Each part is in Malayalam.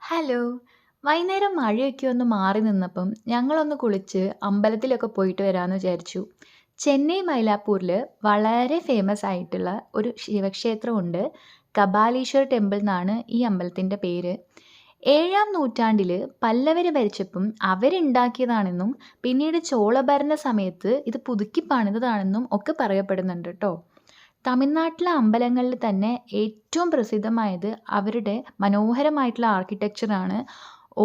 ഹലോ. വൈകുന്നേരം മഴയൊക്കെ ഒന്ന് മാറി നിന്നപ്പം ഞങ്ങളൊന്ന് കുളിച്ച് അമ്പലത്തിലൊക്കെ പോയിട്ട് വരാമെന്ന് വിചാരിച്ചു. ചെന്നൈ മൈലാപ്പൂരിൽ വളരെ ഫേമസ് ആയിട്ടുള്ള ഒരു ശിവക്ഷേത്രമുണ്ട്. കപാലീശ്വർ ടെമ്പിൾ എന്നാണ് ഈ അമ്പലത്തിൻ്റെ പേര്. 7-ാം നൂറ്റാണ്ടിൽ പല്ലവർ ഭരിച്ചപ്പം അവരുണ്ടാക്കിയതാണെന്നും പിന്നീട് ചോളഭരണ സമയത്ത് ഇത് പുതുക്കി പണിതതാണെന്നും ഒക്കെ പറയപ്പെടുന്നുണ്ട് ട്ടോ. തമിഴ്നാട്ടിലെ അമ്പലങ്ങളിൽ തന്നെ ഏറ്റവും പ്രസിദ്ധമായത് അവരുടെ മനോഹരമായിട്ടുള്ള ആർക്കിടെക്ചറാണ്.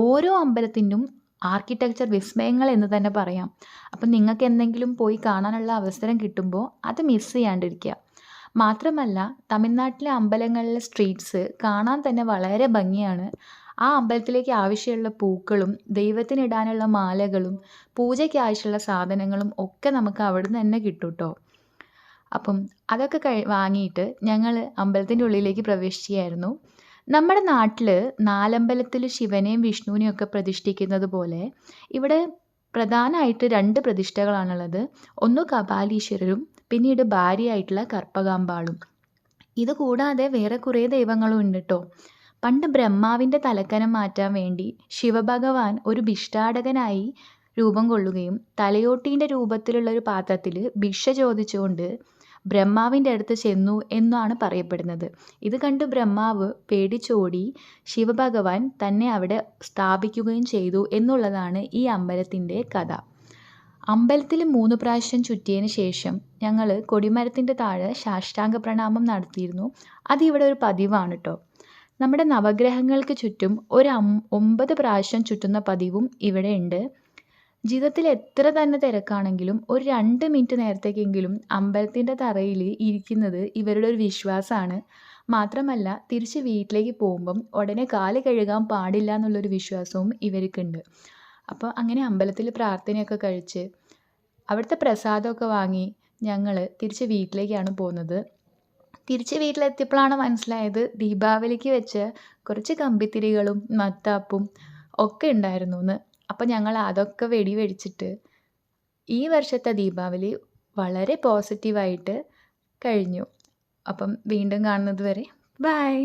ഓരോ അമ്പലത്തിനും ആർക്കിടെക്ചർ വിസ്മയങ്ങൾ എന്ന് തന്നെ പറയാം. അപ്പം നിങ്ങൾക്ക് എന്തെങ്കിലും പോയി കാണാനുള്ള അവസരം കിട്ടുമ്പോൾ അത് മിസ് ചെയ്യാണ്ടിരിക്കുക. മാത്രമല്ല തമിഴ്നാട്ടിലെ അമ്പലങ്ങളിലെ സ്ട്രീറ്റ്സ് കാണാൻ തന്നെ വളരെ ഭംഗിയാണ്. ആ അമ്പലത്തിലേക്ക് ആവശ്യമുള്ള പൂക്കളും ദൈവത്തിനിടാനുള്ള മാലകളും പൂജയ്ക്ക് ആവശ്യമുള്ള സാധനങ്ങളും ഒക്കെ നമുക്ക് അവിടുന്ന് തന്നെ കിട്ടും ട്ടോ. അപ്പം അതൊക്കെ വാങ്ങിയിട്ട് ഞങ്ങൾ അമ്പലത്തിൻ്റെ ഉള്ളിലേക്ക് പ്രവേശിക്കുകയായിരുന്നു. നമ്മുടെ നാട്ടിൽ നാലമ്പലത്തിൽ ശിവനെയും വിഷ്ണുവിനെയും ഒക്കെ പ്രതിഷ്ഠിക്കുന്നത് പോലെ ഇവിടെ പ്രധാനമായിട്ട് 2 പ്രതിഷ്ഠകളാണുള്ളത്. ഒന്ന് കപാലീശ്വരരും പിന്നീട് ഭാര്യയായിട്ടുള്ള കற்பകാമ്പാളും. ഇത് കൂടാതെ വേറെ കുറേ ദൈവങ്ങളും ഉണ്ട് ട്ടോ. പണ്ട് ബ്രഹ്മാവിൻ്റെ തലക്കനം മാറ്റാൻ വേണ്ടി ശിവഭഗവാൻ ഒരു ഭിക്ഷാടകനായി രൂപം കൊള്ളുകയും തലയോട്ടീൻ്റെ രൂപത്തിലുള്ള ഒരു പാത്രത്തിൽ ഭിക്ഷ ചോദിച്ചുകൊണ്ട് ബ്രഹ്മാവിൻ്റെ അടുത്ത് ചെന്നു എന്നാണ് പറയപ്പെടുന്നത്. ഇത് കണ്ട് ബ്രഹ്മാവ് പേടിച്ചോടി ശിവഭഗവാൻ തന്നെ അവിടെ സ്ഥാപിക്കുകയും ചെയ്തു എന്നുള്ളതാണ് ഈ അമ്പലത്തിൻ്റെ കഥ. അമ്പലത്തിൽ 3 പ്രാവശ്യം ചുറ്റിയതിന് ശേഷം ഞങ്ങൾ കൊടിമരത്തിൻ്റെ താഴെ സാഷ്ടാംഗ പ്രണാമം നടത്തിയിരുന്നു. അതിവിടെ ഒരു പതിവാണ് ട്ടോ. നമ്മുടെ നവഗ്രഹങ്ങൾക്ക് ചുറ്റും 9 പ്രാവശ്യം ചുറ്റുന്ന പതിവും ഇവിടെ ഉണ്ട്. ജീവിതത്തിൽ എത്ര തന്നെ തിരക്കാണെങ്കിലും ഒരു 2 മിനിറ്റ് നേരത്തേക്കെങ്കിലും അമ്പലത്തിൻ്റെ തറയിൽ ഇരിക്കുന്നത് ഇവരുടെ ഒരു വിശ്വാസമാണ്. മാത്രമല്ല തിരിച്ച് വീട്ടിലേക്ക് പോകുമ്പം ഉടനെ കാല് കഴുകാൻ പാടില്ല എന്നുള്ളൊരു വിശ്വാസവും ഇവർക്കുണ്ട്. അപ്പോൾ അങ്ങനെ അമ്പലത്തിൽ പ്രാർത്ഥനയൊക്കെ കഴിച്ച് അവിടുത്തെ പ്രസാദമൊക്കെ വാങ്ങി ഞങ്ങൾ തിരിച്ച് വീട്ടിലേക്കാണ് പോകുന്നത്. തിരിച്ച് വീട്ടിലെത്തിയപ്പോഴാണ് മനസ്സിലായത് ദീപാവലിക്ക് വെച്ച കുറച്ച് കമ്പിത്തിരികളും മത്താപ്പും ഒക്കെ ഉണ്ടായിരുന്നു എന്ന്. അപ്പം ഞങ്ങൾ അതൊക്കെ വെടിവെടിച്ചിട്ട് ഈ വർഷത്തെ ദീപാവലി വളരെ പോസിറ്റീവായിട്ട് കഴിഞ്ഞു. അപ്പം വീണ്ടും കാണുന്നത് വരെ ബൈ.